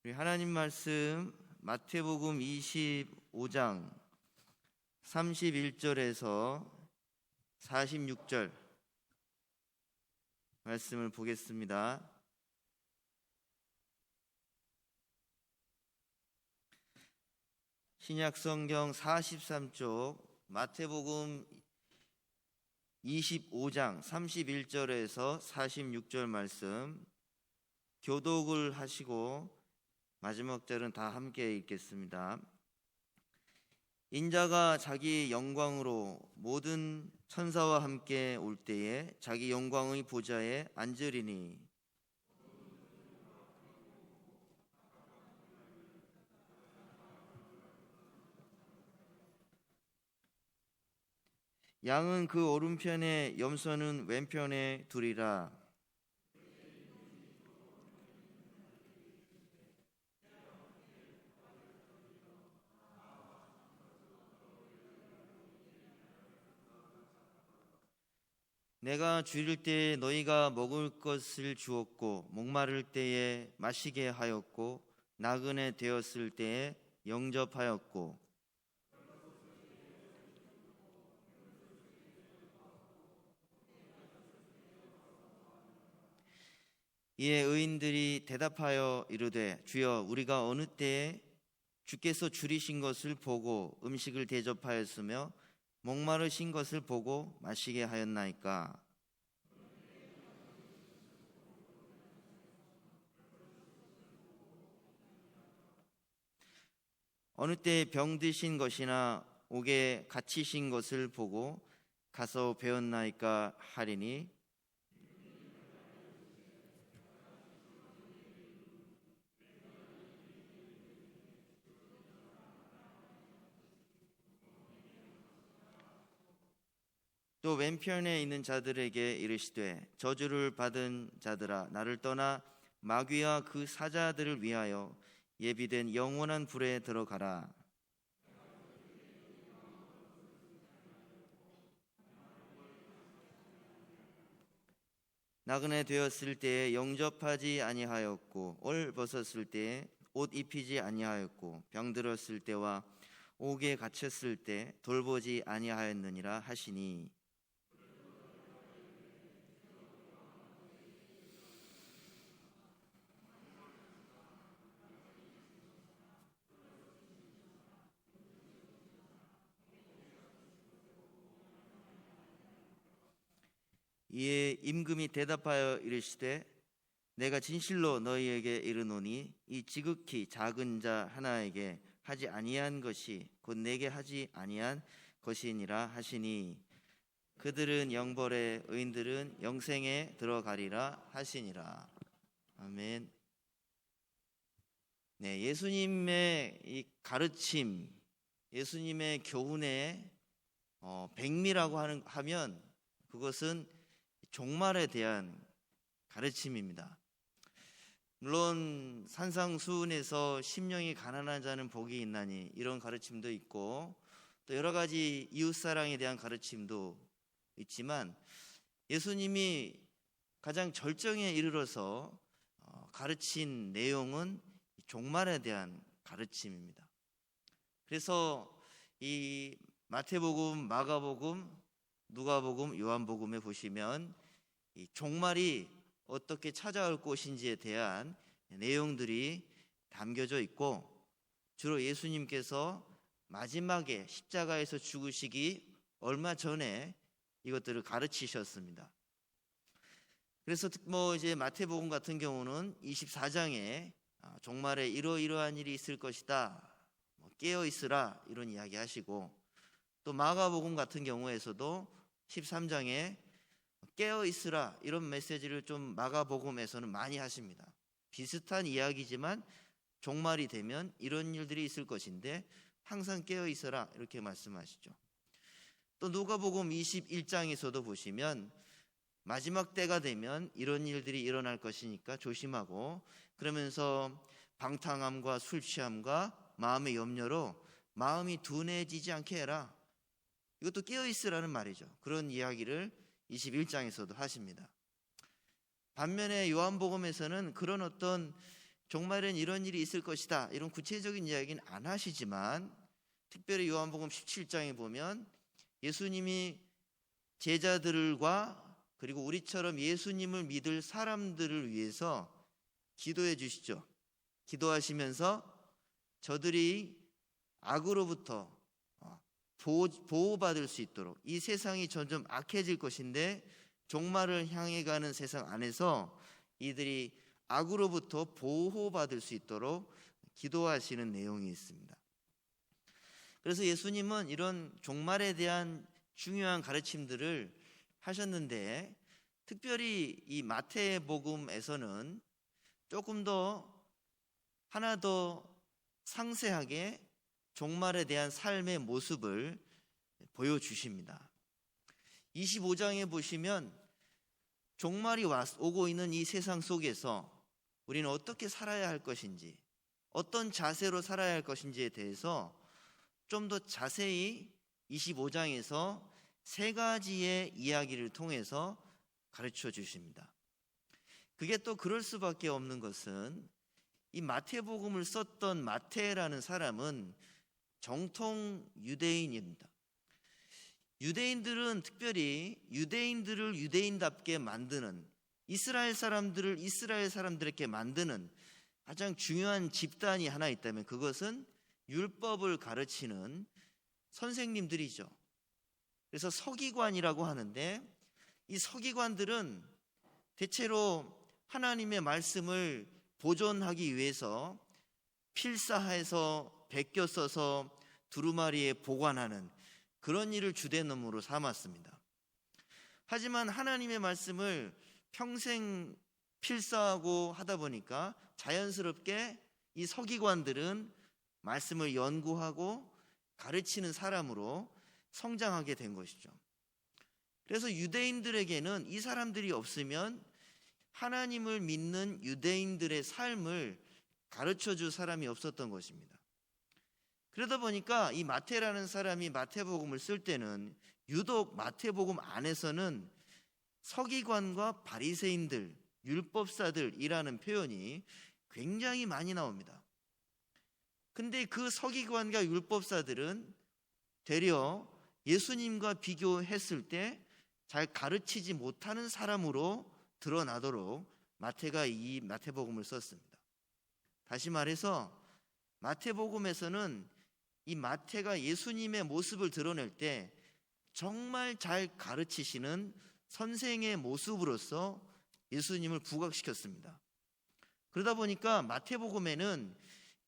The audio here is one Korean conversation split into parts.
우리 하나님 말씀 마태복음 25장 31절에서 46절 말씀을 보겠습니다. 신약성경 43쪽 마태복음 25장 31절에서 46절 말씀 교독을 하시고 마지막 절은 다 함께 읽겠습니다. 인자가 자기 영광으로 모든 천사와 함께 올 때에 자기 영광의 보좌에 앉으리니 양은 그 오른편에 염소는 왼편에 두리라. 내가 줄일 때에 너희가 먹을 것을 주었고 목마를 때에 마시게 하였고 나그네 되었을 때에 영접하였고 이에 의인들이 대답하여 이르되 주여 우리가 어느 때에 주께서 줄이신 것을 보고 음식을 대접하였으며 목마르신 것을 보고 마시게 하였나이까. 어느 때에 병드신 것이나 옥에 갇히신 것을 보고 가서 배웠나이까 하리니 또 왼편에 있는 자들에게 이르시되 저주를 받은 자들아 나를 떠나 마귀와 그 사자들을 위하여 예비된 영원한 불에 들어가라. 나그네 되었을 때에 영접하지 아니하였고 옷 벗었을 때에 옷 입히지 아니하였고 병들었을 때와 옥에 갇혔을 때 돌보지 아니하였느니라 하시니 이에 임금이 대답하여 이르시되 내가 진실로 너희에게 이르노니 이 지극히 작은 자 하나에게 하지 아니한 것이 곧 내게 하지 아니한 것이니라 하시니 그들은 영벌에 의인들은 영생에 들어가리라 하시니라. 아멘. 네, 예수님의 이 가르침, 예수님의 교훈의 백미라고 하면 그것은 종말에 대한 가르침입니다. 물론 산상수훈에서 심령이 가난한 자는 복이 있나니 이런 가르침도 있고 또 여러 가지 이웃사랑에 대한 가르침도 있지만 예수님이 가장 절정에 이르러서 가르친 내용은 종말에 대한 가르침입니다. 그래서 이 마태복음, 마가복음, 누가복음, 요한복음에 보시면 이 종말이 어떻게 찾아올 것인지에 대한 내용들이 담겨져 있고 주로 예수님께서 마지막에 십자가에서 죽으시기 얼마 전에 이것들을 가르치셨습니다. 그래서 이제 마태복음 같은 경우는 24장에 종말에 이러이러한 일이 있을 것이다, 깨어 있으라 이런 이야기 하시고 또 마가복음 같은 경우에서도 13장에 깨어 있으라 이런 메시지를 좀 마가복음에서는 많이 하십니다. 비슷한 이야기지만 종말이 되면 이런 일들이 있을 것인데 항상 깨어 있어라 이렇게 말씀하시죠. 또 누가복음 21장에서도 보시면 마지막 때가 되면 이런 일들이 일어날 것이니까 조심하고 그러면서 방탕함과 술 취함과 마음의 염려로 마음이 둔해지지 않게 해라. 이것도 깨어 있으라는 말이죠. 그런 이야기를 21장에서도 하십니다. 반면에 요한복음에서는 그런 어떤 종말엔 이런 일이 있을 것이다, 이런 구체적인 이야기는 안 하시지만 특별히 요한복음 17장에 보면 예수님이 제자들과 그리고 우리처럼 예수님을 믿을 사람들을 위해서 기도해 주시죠. 기도하시면서 저들이 악으로부터 보호받을 수 있도록, 이 세상이 점점 악해질 것인데 종말을 향해 가는 세상 안에서 이들이 악으로부터 보호받을 수 있도록 기도하시는 내용이 있습니다. 그래서 예수님은 이런 종말에 대한 중요한 가르침들을 하셨는데, 특별히 이 마태복음에서는 조금 더 하나 더 상세하게 종말에 대한 삶의 모습을 보여주십니다. 25장에 보시면 종말이 오고 있는 이 세상 속에서 우리는 어떻게 살아야 할 것인지, 어떤 자세로 살아야 할 것인지에 대해서 좀 더 자세히 25장에서 세 가지의 이야기를 통해서 가르쳐 주십니다. 그게 또 그럴 수밖에 없는 것은 이 마태복음을 썼던 마태라는 사람은 정통 유대인입니다. 유대인들은 특별히 유대인들을 유대인답게 만드는, 이스라엘 사람들을 이스라엘 사람들에게 만드는 가장 중요한 집단이 하나 있다면 그것은 율법을 가르치는 선생님들이죠. 그래서 서기관이라고 하는데, 이 서기관들은 대체로 하나님의 말씀을 보존하기 위해서 필사해서 베껴 써서 두루마리에 보관하는 그런 일을 주대넘으로 삼았습니다. 하지만 하나님의 말씀을 평생 필사하고 하다 보니까 자연스럽게 이 서기관들은 말씀을 연구하고 가르치는 사람으로 성장하게 된 것이죠. 그래서 유대인들에게는 이 사람들이 없으면 하나님을 믿는 유대인들의 삶을 가르쳐 줄 사람이 없었던 것입니다. 그러다 보니까 이 마태라는 사람이 마태복음을 쓸 때는 유독 마태복음 안에서는 서기관과 바리새인들, 율법사들이라는 표현이 굉장히 많이 나옵니다. 근데 그 서기관과 율법사들은 되려 예수님과 비교했을 때 잘 가르치지 못하는 사람으로 드러나도록 마태가 이 마태복음을 썼습니다. 다시 말해서 마태복음에서는 이 마태가 예수님의 모습을 드러낼 때 정말 잘 가르치시는 선생의 모습으로서 예수님을 부각시켰습니다. 그러다 보니까 마태복음에는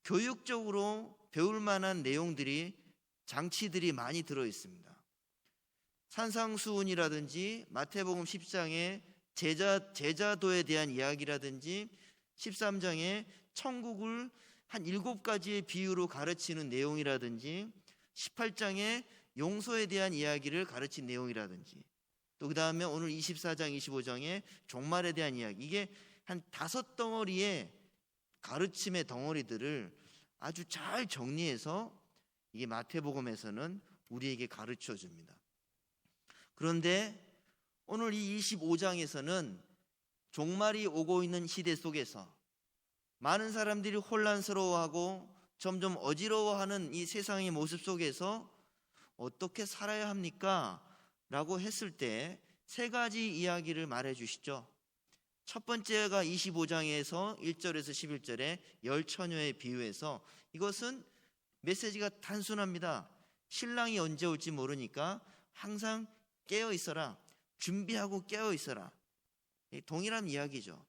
교육적으로 배울 만한 내용들이, 장치들이 많이 들어 있습니다. 산상수훈이라든지 마태복음 10장에 제자도에 대한 이야기라든지 13장에 천국을 한 7가지의 비유로 가르치는 내용이라든지 18장에 용서에 대한 이야기를 가르친 내용이라든지, 또 그 다음에 오늘 24장, 25장에 종말에 대한 이야기, 이게 한 5덩어리의 가르침의 덩어리들을 아주 잘 정리해서 이게 마태복음에서는 우리에게 가르쳐 줍니다. 그런데 오늘 이 25장에서는 종말이 오고 있는 시대 속에서 많은 사람들이 혼란스러워하고 점점 어지러워하는 이 세상의 모습 속에서 어떻게 살아야 합니까? 라고 했을 때 세 가지 이야기를 말해 주시죠. 첫 번째가 25장에서 1절에서 11절에 열처녀의 비유에서, 이것은 메시지가 단순합니다. 신랑이 언제 올지 모르니까 항상 깨어 있어라, 준비하고 깨어 있어라, 동일한 이야기죠.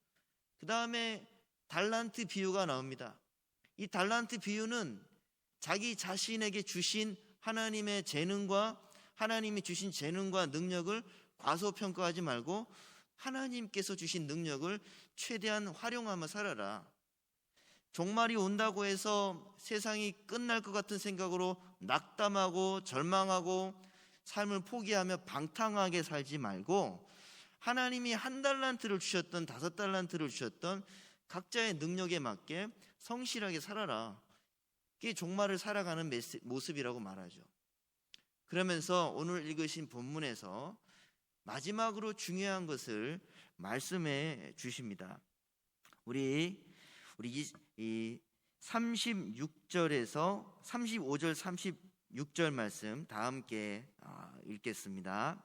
그 다음에 달란트 비유가 나옵니다. 이 달란트 비유는 자기 자신에게 주신 하나님의 재능과 하나님이 주신 재능과 능력을 과소평가하지 말고 하나님께서 주신 능력을 최대한 활용하며 살아라. 종말이 온다고 해서 세상이 끝날 것 같은 생각으로 낙담하고 절망하고 삶을 포기하며 방탕하게 살지 말고 하나님이 1달란트를 주셨던 5달란트를 주셨던 각자의 능력에 맞게 성실하게 살아라. 그게 종말을 살아가는 모습이라고 말하죠. 그러면서 오늘 읽으신 본문에서 마지막으로 중요한 것을 말씀해 주십니다. 우리 이 36절에서 35절 36절 말씀 다 함께 읽겠습니다.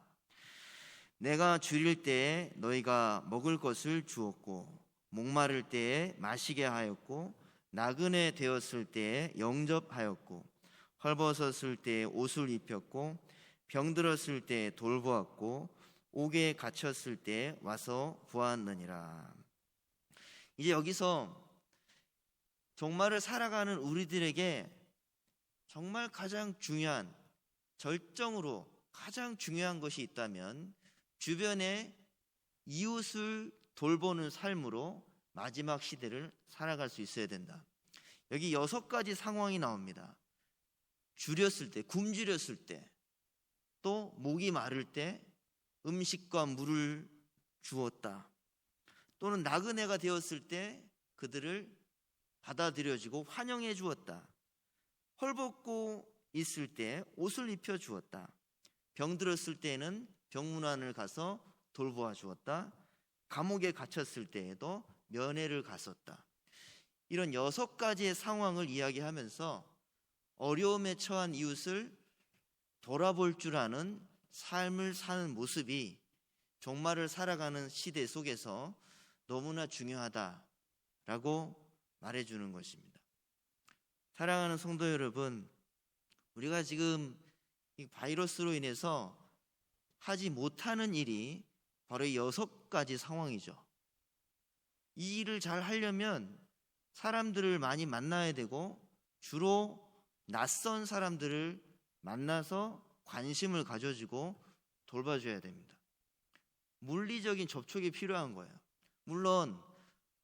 내가 줄일 때에 너희가 먹을 것을 주었고 목마를 때에 마시게 하였고 나그네 되었을 때에 영접하였고 헐벗었을 때에 옷을 입혔고 병들었을 때에 돌보았고 옥에 갇혔을 때에 와서 보았느니라. 이제 여기서 종말을 살아가는 우리들에게 정말 가장 중요한, 절정으로 가장 중요한 것이 있다면 주변의 이웃을 돌보는 삶으로 마지막 시대를 살아갈 수 있어야 된다. 여기 6가지 상황이 나옵니다. 줄였을 때, 굶주렸을 때, 또 목이 마를 때 음식과 물을 주었다. 또는 나그네가 되었을 때 그들을 받아들여주고 환영해 주었다. 헐벗고 있을 때 옷을 입혀 주었다. 병들었을 때에는 병문안을 가서 돌보아 주었다. 감옥에 갇혔을 때에도 면회를 갔었다. 이런 6가지의 상황을 이야기하면서 어려움에 처한 이웃을 돌아볼 줄 아는 삶을 사는 모습이 종말을 살아가는 시대 속에서 너무나 중요하다라고 말해주는 것입니다. 사랑하는 성도 여러분, 우리가 지금 이 바이러스로 인해서 하지 못하는 일이 바로 이 6가지 상황이죠. 이 일을 잘 하려면 사람들을 많이 만나야 되고 주로 낯선 사람들을 만나서 관심을 가져주고 돌봐줘야 됩니다. 물리적인 접촉이 필요한 거예요. 물론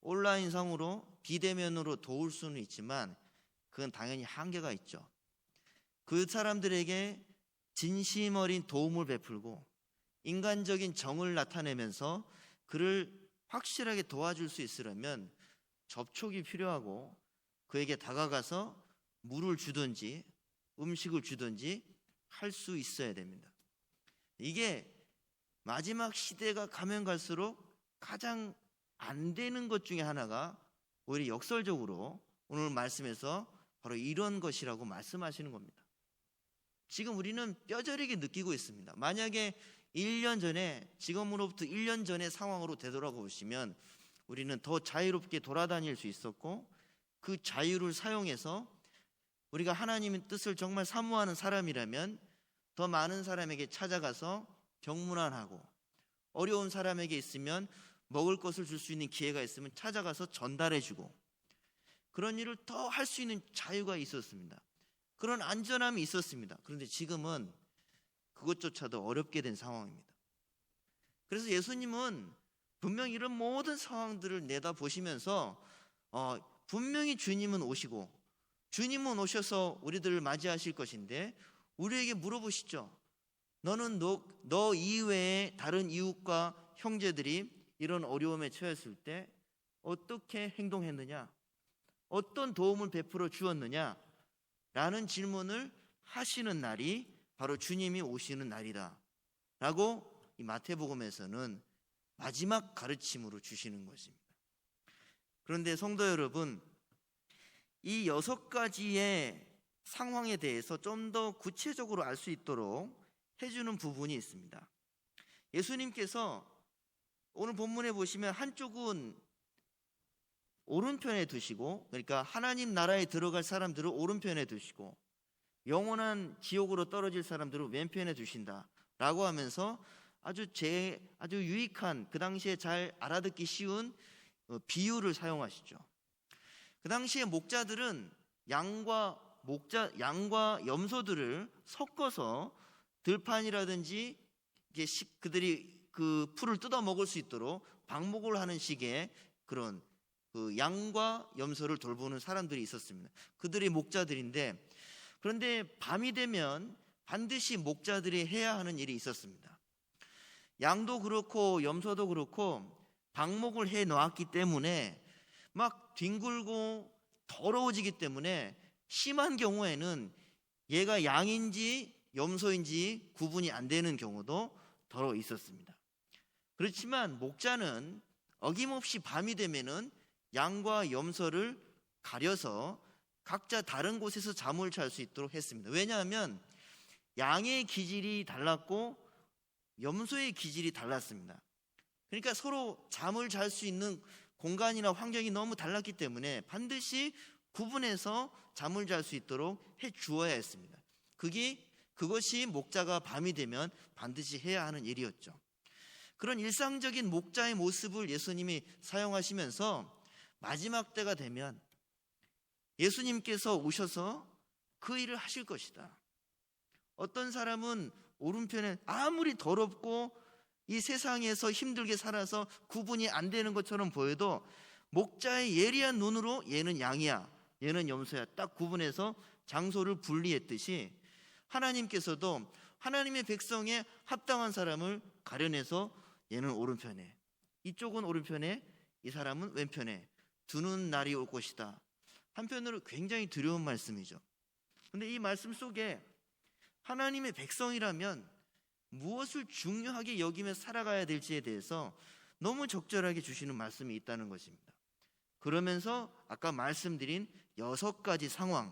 온라인상으로 비대면으로 도울 수는 있지만 그건 당연히 한계가 있죠. 그 사람들에게 진심 어린 도움을 베풀고 인간적인 정을 나타내면서 그를 확실하게 도와줄 수 있으려면 접촉이 필요하고 그에게 다가가서 물을 주든지 음식을 주든지 할 수 있어야 됩니다. 이게 마지막 시대가 가면 갈수록 가장 안 되는 것 중에 하나가 오히려 역설적으로 오늘 말씀에서 바로 이런 것이라고 말씀하시는 겁니다. 지금 우리는 뼈저리게 느끼고 있습니다. 만약에 1년 전에, 지금으로부터 1년 전의 상황으로 되돌아보시면 우리는 더 자유롭게 돌아다닐 수 있었고 그 자유를 사용해서 우리가 하나님의 뜻을 정말 사모하는 사람이라면 더 많은 사람에게 찾아가서 병문안하고 어려운 사람에게 있으면 먹을 것을 줄 수 있는 기회가 있으면 찾아가서 전달해주고 그런 일을 더 할 수 있는 자유가 있었습니다. 그런 안전함이 있었습니다. 그런데 지금은 그것조차도 어렵게 된 상황입니다. 그래서 예수님은 분명히 이런 모든 상황들을 내다보시면서 분명히 주님은 오시고 주님은 오셔서 우리들을 맞이하실 것인데 우리에게 물어보시죠. 너는 너 이외에 다른 이웃과 형제들이 이런 어려움에 처했을 때 어떻게 행동했느냐? 어떤 도움을 베풀어 주었느냐? 라는 질문을 하시는 날이 바로 주님이 오시는 날이다 라고 이 마태복음에서는 마지막 가르침으로 주시는 것입니다. 그런데 성도 여러분, 이 6가지의 상황에 대해서 좀 더 구체적으로 알 수 있도록 해주는 부분이 있습니다. 예수님께서 오늘 본문에 보시면 한쪽은 오른편에 두시고, 그러니까 하나님 나라에 들어갈 사람들을 오른편에 두시고 영원한 지옥으로 떨어질 사람들을 왼편에 두신다 라고 하면서 아주 유익한, 그 당시에 잘 알아듣기 쉬운 비유를 사용하시죠. 그 당시에 목자들은 양과 염소들을 섞어서 들판이라든지 그들이 그 풀을 뜯어 먹을 수 있도록 방목을 하는 식의 그런 그 양과 염소를 돌보는 사람들이 있었습니다. 그들이 목자들인데, 그런데 밤이 되면 반드시 목자들이 해야 하는 일이 있었습니다. 양도 그렇고 염소도 그렇고 방목을 해 놓았기 때문에 막 뒹굴고 더러워지기 때문에 심한 경우에는 얘가 양인지 염소인지 구분이 안 되는 경우도 더러 있었습니다. 그렇지만 목자는 어김없이 밤이 되면은 양과 염소를 가려서 각자 다른 곳에서 잠을 잘 수 있도록 했습니다. 왜냐하면 양의 기질이 달랐고 염소의 기질이 달랐습니다. 그러니까 서로 잠을 잘 수 있는 공간이나 환경이 너무 달랐기 때문에 반드시 구분해서 잠을 잘 수 있도록 해 주어야 했습니다. 그것이 목자가 밤이 되면 반드시 해야 하는 일이었죠. 그런 일상적인 목자의 모습을 예수님이 사용하시면서 마지막 때가 되면 예수님께서 오셔서 그 일을 하실 것이다. 어떤 사람은 오른편에 아무리 더럽고 이 세상에서 힘들게 살아서 구분이 안 되는 것처럼 보여도 목자의 예리한 눈으로 얘는 양이야, 얘는 염소야 딱 구분해서 장소를 분리했듯이 하나님께서도 하나님의 백성에 합당한 사람을 가려내서 얘는 오른편에, 이쪽은 오른편에, 이 사람은 왼편에 두는 날이 올 것이다. 한편으로 굉장히 두려운 말씀이죠. 그런데 이 말씀 속에 하나님의 백성이라면 무엇을 중요하게 여기며 살아가야 될지에 대해서 너무 적절하게 주시는 말씀이 있다는 것입니다. 그러면서 아까 말씀드린 6가지 상황,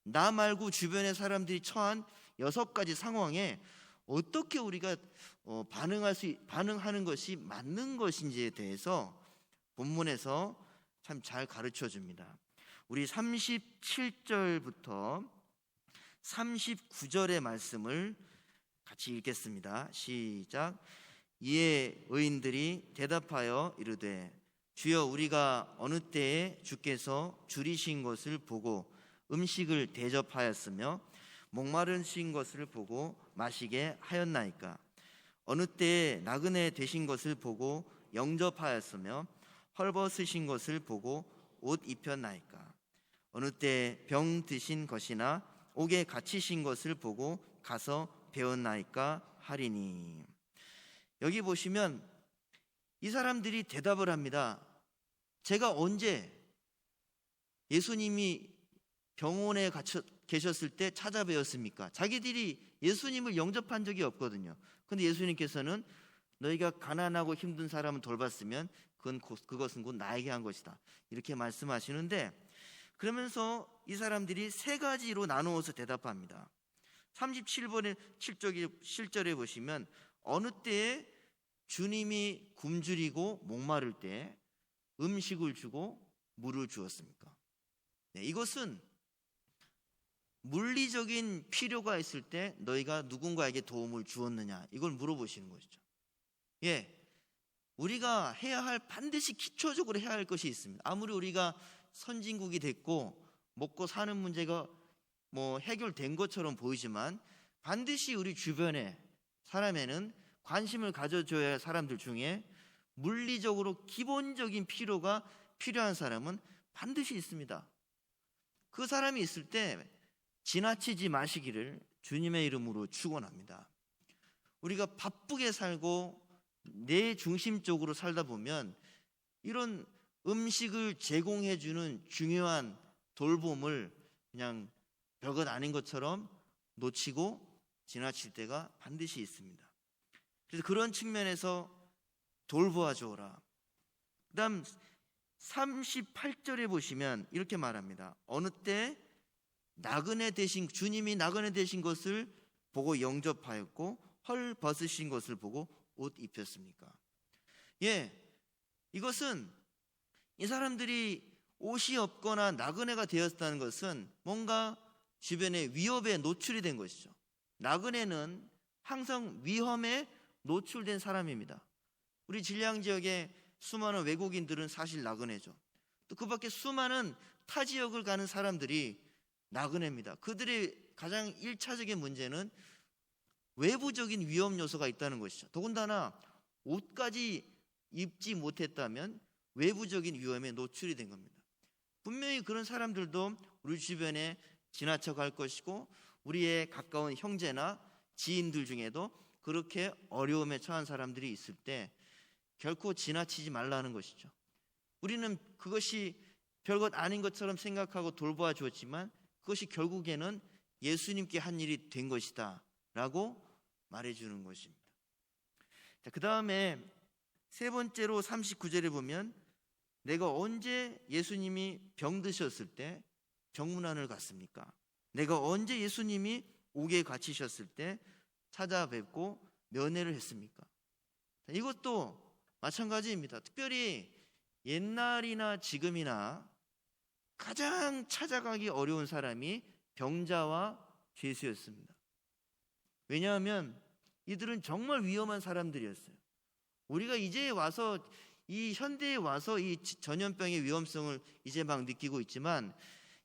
나 말고 주변의 사람들이 처한 6가지 상황에 어떻게 우리가 반응하는 것이 맞는 것인지에 대해서 본문에서 참 잘 가르쳐 줍니다. 우리 37절부터 39절의 말씀을 같이 읽겠습니다. 시작. 이에 의인들이 대답하여 이르되 주여 우리가 어느 때에 주께서 줄이신 것을 보고 음식을 대접하였으며 목마르신 것을 보고 마시게 하였나이까? 어느 때에 나그네 되신 것을 보고 영접하였으며 헐벗으신 것을 보고 옷 입혔나이까? 어느 때에 병 드신 것이나 옥에 갇히신 것을 보고 가서 배웠나이까 하리니. 여기 보시면 이 사람들이 대답을 합니다. 제가 언제 예수님이 병원에 계셨을 때 찾아뵈었습니까? 자기들이 예수님을 영접한 적이 없거든요. 그런데 예수님께서는 너희가 가난하고 힘든 사람을 돌봤으면 그것은 곧 나에게 한 것이다, 이렇게 말씀하시는데, 그러면서 이 사람들이 3가지로 나누어서 대답합니다. 37번의 7절에 보시면 어느 때에 주님이 굶주리고 목마를 때 음식을 주고 물을 주었습니까? 이것은 물리적인 필요가 있을 때 너희가 누군가에게 도움을 주었느냐, 이걸 물어보시는 것이죠. 우리가 해야 할, 반드시 기초적으로 해야 할 것이 있습니다. 아무리 우리가 선진국이 됐고 먹고 사는 문제가 해결된 것처럼 보이지만 반드시 우리 주변의 사람에는 관심을 가져줘야 할 사람들 중에 물리적으로 기본적인 필요가 필요한 사람은 반드시 있습니다. 그 사람이 있을 때 지나치지 마시기를 주님의 이름으로 축원합니다. 우리가 바쁘게 살고 내 중심적으로 살다 보면 이런 음식을 제공해주는 중요한 돌봄을 그냥 별것 아닌 것처럼 놓치고 지나칠 때가 반드시 있습니다. 그래서 그런 측면에서 돌보아 주어라. 그 다음 38절에 보시면 이렇게 말합니다. 어느 때 주님이 나그네 되신 것을 보고 영접하였고 헐 벗으신 것을 보고 옷 입혔습니까? 이것은 이 사람들이 옷이 없거나 나그네가 되었다는 것은 뭔가 주변에 위협에 노출이 된 것이죠. 나그네는 항상 위험에 노출된 사람입니다. 우리 진량 지역에 수많은 외국인들은 사실 나그네죠. 또 그 밖에 수많은 타 지역을 가는 사람들이 나그네입니다. 그들의 가장 1차적인 문제는 외부적인 위험 요소가 있다는 것이죠. 더군다나 옷까지 입지 못했다면 외부적인 위험에 노출이 된 겁니다. 분명히 그런 사람들도 우리 주변에 지나쳐 갈 것이고 우리의 가까운 형제나 지인들 중에도 그렇게 어려움에 처한 사람들이 있을 때 결코 지나치지 말라는 것이죠. 우리는 그것이 별것 아닌 것처럼 생각하고 돌보아 주었지만 그것이 결국에는 예수님께 한 일이 된 것이다 라고 말해주는 것입니다. 그 다음에 3번째로 39절에 보면 내가 언제 예수님이 병드셨을 때 병문안을 갔습니까? 내가 언제 예수님이 옥에 갇히셨을 때 찾아뵙고 면회를 했습니까? 이것도 마찬가지입니다. 특별히 옛날이나 지금이나 가장 찾아가기 어려운 사람이 병자와 죄수였습니다. 왜냐하면 이들은 정말 위험한 사람들이었어요. 우리가 이제 와서 이 현대에 와서 이 전염병의 위험성을 이제 막 느끼고 있지만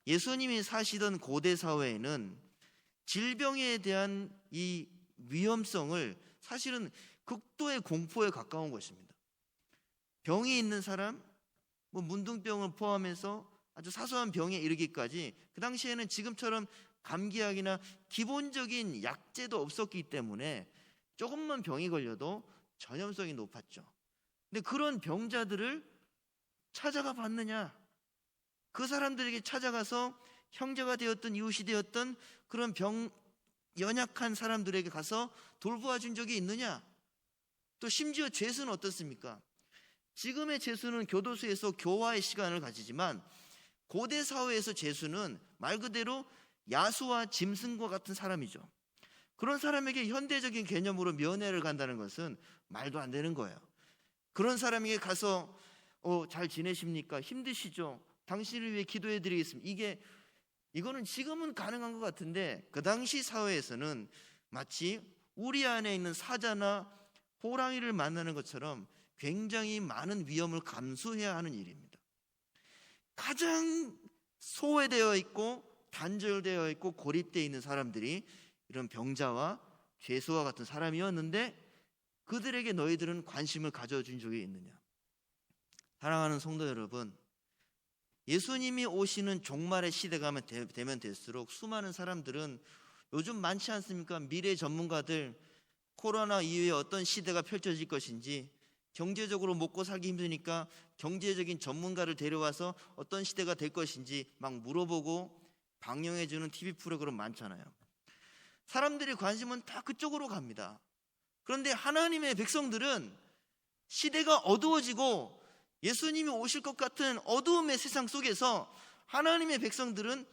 예수님이 사시던 고대 사회에는 질병에 대한 이 위험성을 사실은 극도의 공포에 가까운 것입니다. 병이 있는 사람, 문둥병을 포함해서 아주 사소한 병에 이르기까지 그 당시에는 지금처럼 감기약이나 기본적인 약제도 없었기 때문에 조금만 병이 걸려도 전염성이 높았죠. 근데 그런 병자들을 찾아가 봤느냐? 그 사람들에게 찾아가서 형제가 되었던 이웃이 되었던 그런 연약한 사람들에게 가서 돌보아 준 적이 있느냐? 또 심지어 죄수는 어떻습니까? 지금의 죄수는 교도소에서 교화의 시간을 가지지만 고대 사회에서 죄수는 말 그대로 야수와 짐승과 같은 사람이죠. 그런 사람에게 현대적인 개념으로 면회를 간다는 것은 말도 안 되는 거예요. 그런 사람에게 가서 잘 지내십니까? 힘드시죠? 당신을 위해 기도해 드리겠습니다. 이거는 지금은 가능한 것 같은데 그 당시 사회에서는 마치 우리 안에 있는 사자나 호랑이를 만나는 것처럼 굉장히 많은 위험을 감수해야 하는 일입니다. 가장 소외되어 있고 단절되어 있고 고립되어 있는 사람들이 이런 병자와 죄수와 같은 사람이었는데 그들에게 너희들은 관심을 가져준 적이 있느냐? 사랑하는 성도 여러분, 예수님이 오시는 종말의 시대가 되면 될수록 수많은 사람들은 요즘 많지 않습니까? 미래 전문가들 코로나 이후에 어떤 시대가 펼쳐질 것인지, 경제적으로 먹고 살기 힘드니까 경제적인 전문가를 데려와서 어떤 시대가 될 것인지 막 물어보고 방영해주는 TV 프로그램 많잖아요. 사람들의 관심은 다 그쪽으로 갑니다. 그런데 하나님의 백성들은 시대가 어두워지고 예수님이 오실 것 같은 어두움의 세상 속에서 하나님의 백성들은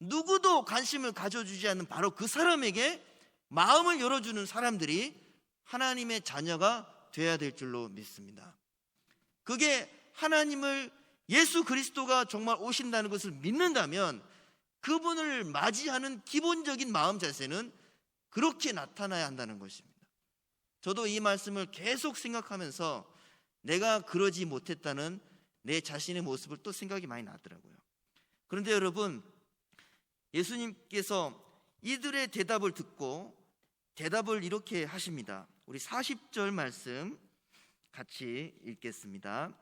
누구도 관심을 가져주지 않는 바로 그 사람에게 마음을 열어주는 사람들이 하나님의 자녀가 돼야 될 줄로 믿습니다. 그게 하나님을 예수 그리스도가 정말 오신다는 것을 믿는다면 그분을 맞이하는 기본적인 마음 자세는 그렇게 나타나야 한다는 것입니다. 저도 이 말씀을 계속 생각하면서 내가 그러지 못했다는 내 자신의 모습을 또 생각이 많이 나더라고요. 그런데 여러분, 예수님께서 이들의 대답을 듣고 대답을 이렇게 하십니다. 우리 40절 말씀 같이 읽겠습니다.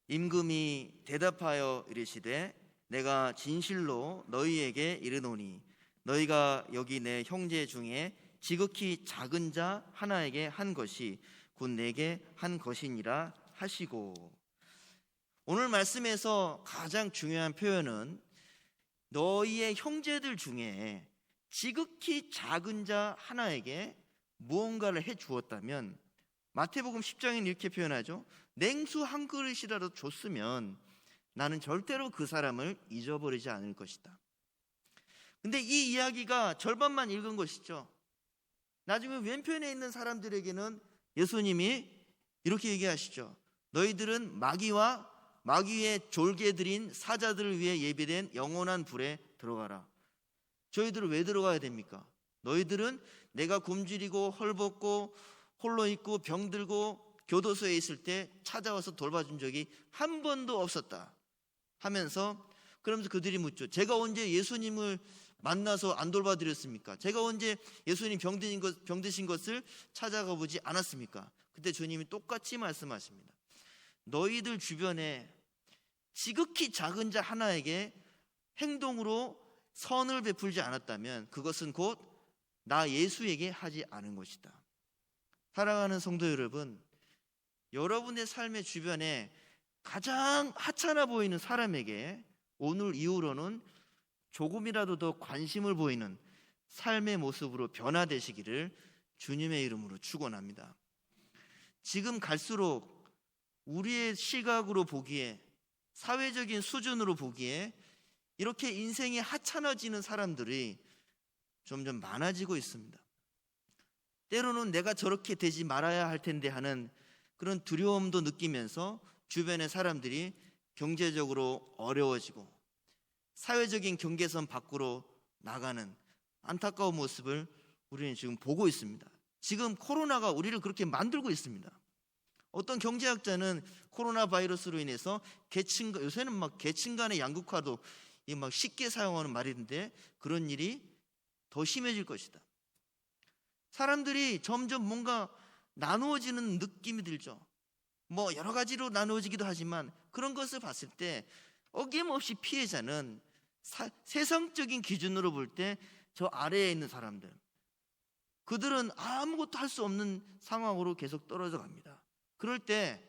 임금이 대답하여 이르시되 내가 진실로 너희에게 이르노니 너희가 여기 내 형제 중에 지극히 작은 자 하나에게 한 것이 곧 내게 한 것이니라 하시고, 오늘 말씀에서 가장 중요한 표현은 너희의 형제들 중에 지극히 작은 자 하나에게 무언가를 해 주었다면, 마태복음 10장에는 이렇게 표현하죠. 냉수 한 그릇이라도 줬으면 나는 절대로 그 사람을 잊어버리지 않을 것이다. 근데 이 이야기가 절반만 읽은 것이죠. 나중에 왼편에 있는 사람들에게는 예수님이 이렇게 얘기하시죠. 너희들은 마귀와 마귀의 졸개 들인 사자들을 위해 예비된 영원한 불에 들어가라. 저희들은 왜 들어가야 됩니까? 너희들은 내가 굶주리고 헐벗고 홀로 있고 병들고 교도소에 있을 때 찾아와서 돌봐준 적이 한 번도 없었다 하면서, 그러면서 그들이 묻죠. 제가 언제 예수님을 만나서 안 돌봐드렸습니까? 제가 언제 예수님 병드신 것을 찾아가 보지 않았습니까? 그때 주님이 똑같이 말씀하십니다. 너희들 주변에 지극히 작은 자 하나에게 행동으로 선을 베풀지 않았다면 그것은 곧 나 예수에게 하지 않은 것이다. 사랑하는 성도 여러분, 여러분의 삶의 주변에 가장 하찮아 보이는 사람에게 오늘 이후로는 조금이라도 더 관심을 보이는 삶의 모습으로 변화되시기를 주님의 이름으로 축원합니다. 지금 갈수록 우리의 시각으로 보기에, 사회적인 수준으로 보기에 이렇게 인생이 하찮아지는 사람들이 점점 많아지고 있습니다. 때로는 내가 저렇게 되지 말아야 할 텐데 하는 그런 두려움도 느끼면서 주변의 사람들이 경제적으로 어려워지고 사회적인 경계선 밖으로 나가는 안타까운 모습을 우리는 지금 보고 있습니다. 지금 코로나가 우리를 그렇게 만들고 있습니다. 어떤 경제학자는 코로나 바이러스로 인해서 요새는 막 계층 간의 양극화도 막 쉽게 사용하는 말인데 그런 일이 더 심해질 것이다. 사람들이 점점 뭔가 나누어지는 느낌이 들죠. 뭐 여러 가지로 나누어지기도 하지만 그런 것을 봤을 때 어김없이 피해자는 세상적인 기준으로 볼 때 저 아래에 있는 사람들, 그들은 아무것도 할 수 없는 상황으로 계속 떨어져 갑니다. 그럴 때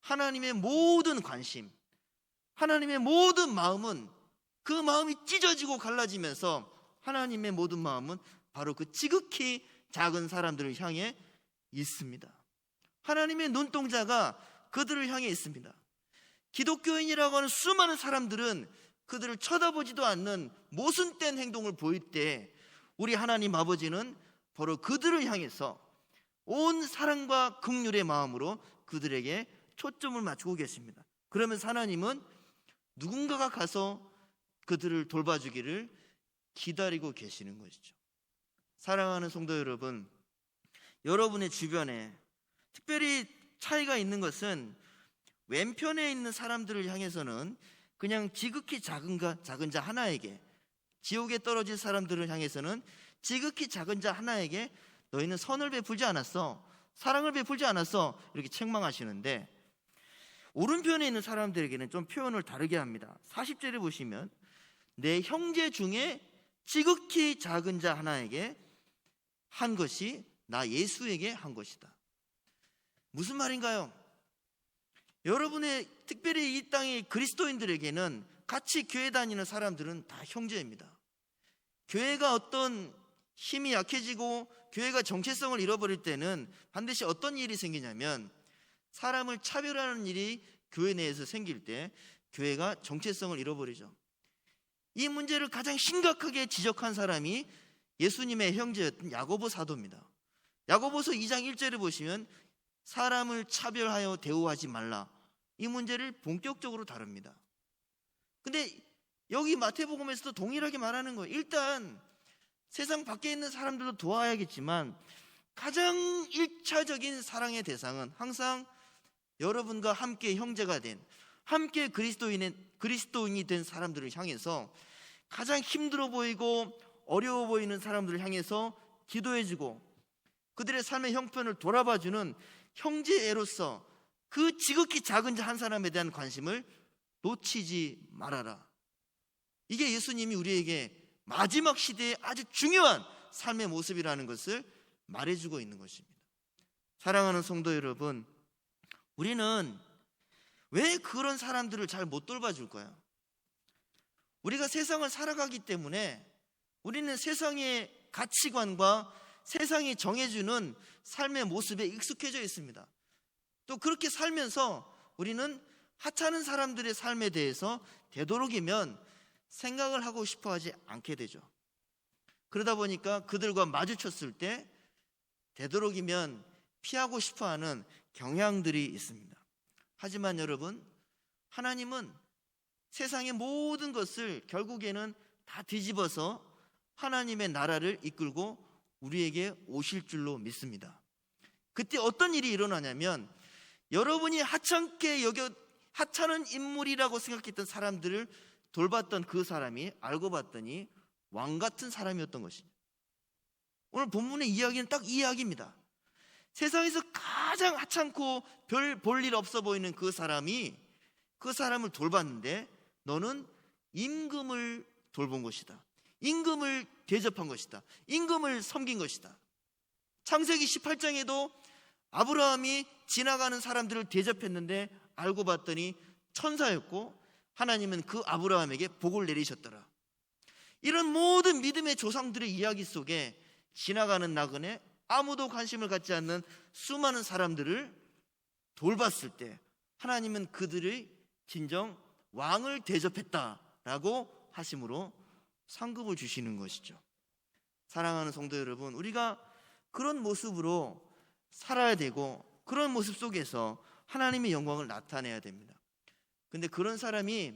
하나님의 모든 관심, 하나님의 모든 마음은 그 마음이 찢어지고 갈라지면서 하나님의 모든 마음은 바로 그 지극히 작은 사람들을 향해 있습니다. 하나님의 눈동자가 그들을 향해 있습니다. 기독교인이라고 하는 수많은 사람들은 그들을 쳐다보지도 않는 모순된 행동을 보일 때 우리 하나님 아버지는 바로 그들을 향해서 온 사랑과 긍휼의 마음으로 그들에게 초점을 맞추고 계십니다. 그러면서 하나님은 누군가가 가서 그들을 돌봐주기를 기다리고 계시는 것이죠. 사랑하는 성도 여러분, 여러분의 주변에 특별히 차이가 있는 것은 왼편에 있는 사람들을 향해서는 그냥 지극히 작은 자 하나에게, 지옥에 떨어질 사람들을 향해서는 지극히 작은 자 하나에게 너희는 선을 베풀지 않았어, 사랑을 베풀지 않았어, 이렇게 책망하시는데 오른편에 있는 사람들에게는 좀 표현을 다르게 합니다. 40절에 보시면 내 형제 중에 지극히 작은 자 하나에게 한 것이 나 예수에게 한 것이다. 무슨 말인가요? 여러분의, 특별히 이 땅의 그리스도인들에게는 같이 교회 다니는 사람들은 다 형제입니다. 교회가 어떤 힘이 약해지고 교회가 정체성을 잃어버릴 때는 반드시 어떤 일이 생기냐면 사람을 차별하는 일이 교회 내에서 생길 때 교회가 정체성을 잃어버리죠. 이 문제를 가장 심각하게 지적한 사람이 예수님의 형제였던 야고보 사도입니다. 야고보서 2장 1절에 보시면 사람을 차별하여 대우하지 말라, 이 문제를 본격적으로 다룹니다. 근데 여기 마태복음에서도 동일하게 말하는 거예요. 일단 세상 밖에 있는 사람들도 도와야겠지만 가장 1차적인 사랑의 대상은 항상 여러분과 함께 형제가 된, 함께 그리스도인이 된 사람들을 향해서 가장 힘들어 보이고 어려워 보이는 사람들을 향해서 기도해주고 그들의 삶의 형편을 돌아봐주는 형제애로서 그 지극히 작은 자 한 사람에 대한 관심을 놓치지 말아라. 이게 예수님이 우리에게 마지막 시대에 아주 중요한 삶의 모습이라는 것을 말해주고 있는 것입니다. 사랑하는 성도 여러분, 우리는 왜 그런 사람들을 잘 못 돌봐줄까요? 우리가 세상을 살아가기 때문에 우리는 세상의 가치관과 세상이 정해주는 삶의 모습에 익숙해져 있습니다. 또 그렇게 살면서 우리는 하찮은 사람들의 삶에 대해서 되도록이면 생각을 하고 싶어 하지 않게 되죠. 그러다 보니까 그들과 마주쳤을 때 되도록이면 피하고 싶어 하는 경향들이 있습니다. 하지만 여러분, 하나님은 세상의 모든 것을 결국에는 다 뒤집어서 하나님의 나라를 이끌고 우리에게 오실 줄로 믿습니다. 그때 어떤 일이 일어나냐면 여러분이 하찮은 인물이라고 생각했던 사람들을 돌봤던 그 사람이 알고 봤더니 왕 같은 사람이었던 것입니다. 오늘 본문의 이야기는 딱 이 이야기입니다. 세상에서 가장 하찮고 별 볼 일 없어 보이는 그 사람이 그 사람을 돌봤는데 너는 임금을 돌본 것이다, 임금을 대접한 것이다, 임금을 섬긴 것이다. 창세기 18장에도 아브라함이 지나가는 사람들을 대접했는데 알고 봤더니 천사였고 하나님은 그 아브라함에게 복을 내리셨더라. 이런 모든 믿음의 조상들의 이야기 속에 지나가는 나그네, 아무도 관심을 갖지 않는 수많은 사람들을 돌봤을 때 하나님은 그들의 진정 왕을 대접했다라고 하심으로 상급을 주시는 것이죠. 사랑하는 성도 여러분, 우리가 그런 모습으로 살아야 되고 그런 모습 속에서 하나님의 영광을 나타내야 됩니다. 근데 그런 사람이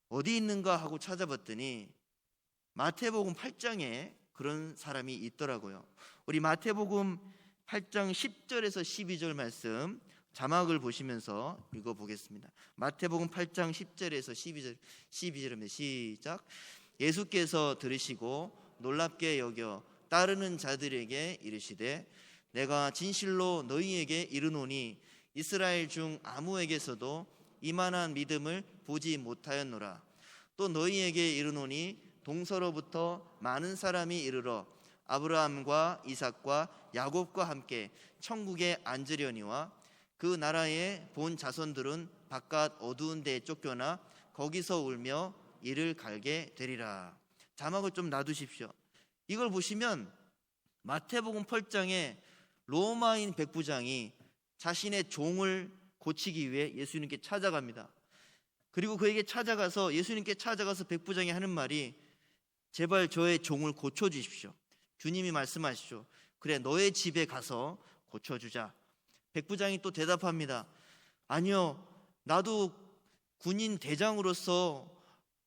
어디 있는가 하고 찾아봤더니 마태복음 8장에 그런 사람이 있더라고요. 우리 마태복음 8장 10절에서 12절 말씀 자막을 보시면서 읽어보겠습니다. 마태복음 8장 10절에서 12절입니다. 시작. 예수께서 들으시고 놀랍게 여겨 따르는 자들에게 이르시되 내가 진실로 너희에게 이르노니 이스라엘 중 아무에게서도 이만한 믿음을 보지 못하였노라. 또 너희에게 이르노니 동서로부터 많은 사람이 이르러 아브라함과 이삭과 야곱과 함께 천국에 앉으려니와 그 나라의 본 자손들은 바깥 어두운 데에 쫓겨나 거기서 울며 이를 갈게 되리라. 자막을 좀 놔두십시오. 이걸 보시면 마태복음 8장에 로마인 백부장이 자신의 종을 고치기 위해 예수님께 찾아갑니다. 그리고 그에게 찾아가서 예수님께 찾아가서 백부장이 하는 말이 제발 저의 종을 고쳐주십시오. 주님이 말씀하시죠. 그래 너의 집에 가서 고쳐주자. 백부장이 또 대답합니다. 아니요, 나도 군인 대장으로서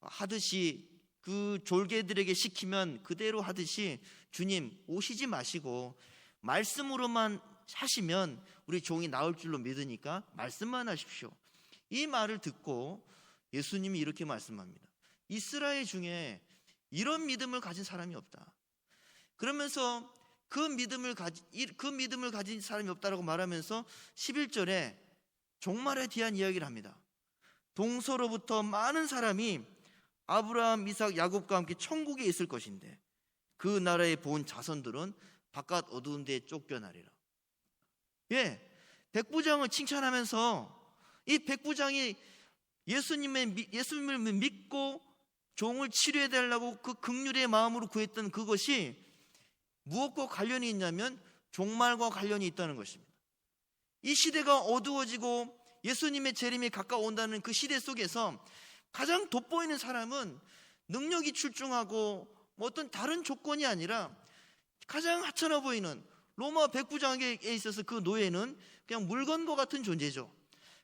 하듯이 그 졸개들에게 시키면 그대로 하듯이 주님 오시지 마시고 말씀으로만 하시면 우리 종이 나올 줄로 믿으니까 말씀만 하십시오. 이 말을 듣고 예수님이 이렇게 말씀합니다. 이스라엘 중에 이런 믿음을 가진 사람이 없다. 그러면서 그 믿음을 가진 사람이 없다라고 말하면서 11절에 종말에 대한 이야기를 합니다. 동서로부터 많은 사람이 아브라함, 이삭, 야곱과 함께 천국에 있을 것인데 그 나라에 본 자손들은 바깥 어두운 데에 쫓겨나리라. 백부장을 칭찬하면서 이 백부장이 예수님을 믿고 종을 치료해 달라고 그 긍휼의 마음으로 구했던 그것이 무엇과 관련이 있냐면 종말과 관련이 있다는 것입니다. 이 시대가 어두워지고 예수님의 재림이 가까워온다는 그 시대 속에서 가장 돋보이는 사람은 능력이 출중하고 어떤 다른 조건이 아니라 가장 하찮아 보이는 로마 백부장에 있어서 그 노예는 그냥 물건과 같은 존재죠.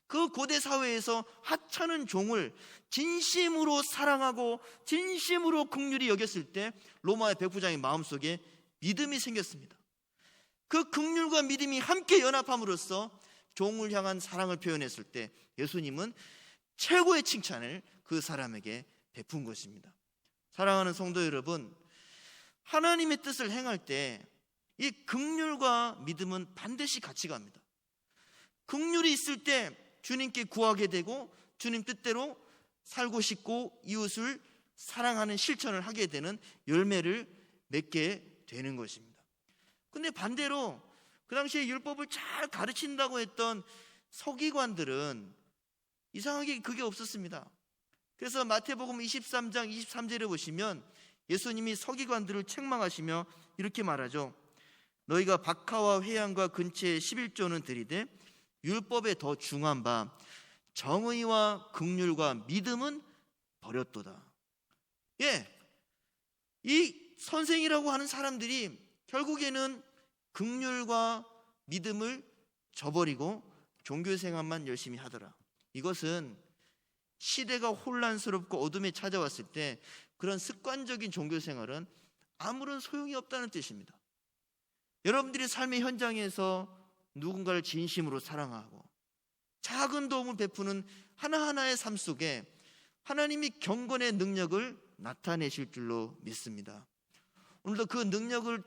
그 고대 사회에서 하찮은 종을 진심으로 사랑하고 진심으로 긍휼히 여겼을 때 로마의 백부장의 마음속에 믿음이 생겼습니다. 그 긍휼과 믿음이 함께 연합함으로써 종을 향한 사랑을 표현했을 때 예수님은 최고의 칭찬을 그 사람에게 베푼 것입니다. 사랑하는 성도 여러분, 하나님의 뜻을 행할 때 이 긍휼과 믿음은 반드시 같이 갑니다. 긍휼이 있을 때 주님께 구하게 되고 주님 뜻대로 살고 싶고 이웃을 사랑하는 실천을 하게 되는 열매를 맺게 되는 것입니다. 근데 반대로 그 당시에 율법을 잘 가르친다고 했던 서기관들은 이상하게 그게 없었습니다. 그래서 마태복음 23장 23절에 보시면 예수님이 서기관들을 책망하시며 이렇게 말하죠. 너희가 박하와 회양과 근처에 11조는 드리되 율법에 더 중한 바 정의와 긍휼과 믿음은 버렸도다. 이 선생이라고 하는 사람들이 결국에는 긍휼과 믿음을 저버리고 종교생활만 열심히 하더라. 이것은 시대가 혼란스럽고 어둠에 찾아왔을 때 그런 습관적인 종교생활은 아무런 소용이 없다는 뜻입니다. 여러분들이 삶의 현장에서 누군가를 진심으로 사랑하고 작은 도움을 베푸는 하나하나의 삶 속에 하나님이 경건의 능력을 나타내실 줄로 믿습니다. 오늘도 그 능력을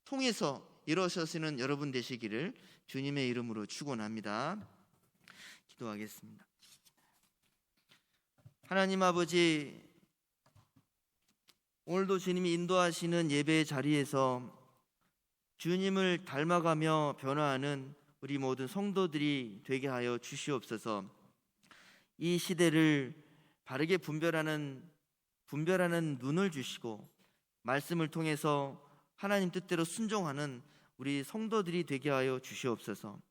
통해서 일어서시는 여러분 되시기를 주님의 이름으로 축원합니다. 기도하겠습니다. 하나님 아버지, 오늘도 주님이 인도하시는 예배의 자리에서 주님을 닮아가며 변화하는 우리 모든 성도들이 되게 하여 주시옵소서. 이 시대를 바르게 분별하는 눈을 주시고 말씀을 통해서 하나님 뜻대로 순종하는 우리 성도들이 되게 하여 주시옵소서.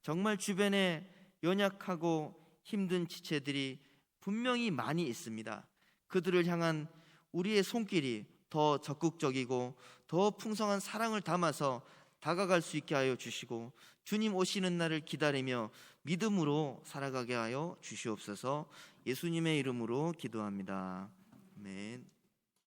정말 주변에 연약하고 힘든 지체들이 분명히 많이 있습니다. 그들을 향한 우리의 손길이 더 적극적이고 더 풍성한 사랑을 담아서 다가갈 수 있게 하여 주시고, 주님 오시는 날을 기다리며 믿음으로 살아가게 하여 주시옵소서. 예수님의 이름으로 기도합니다. 아멘.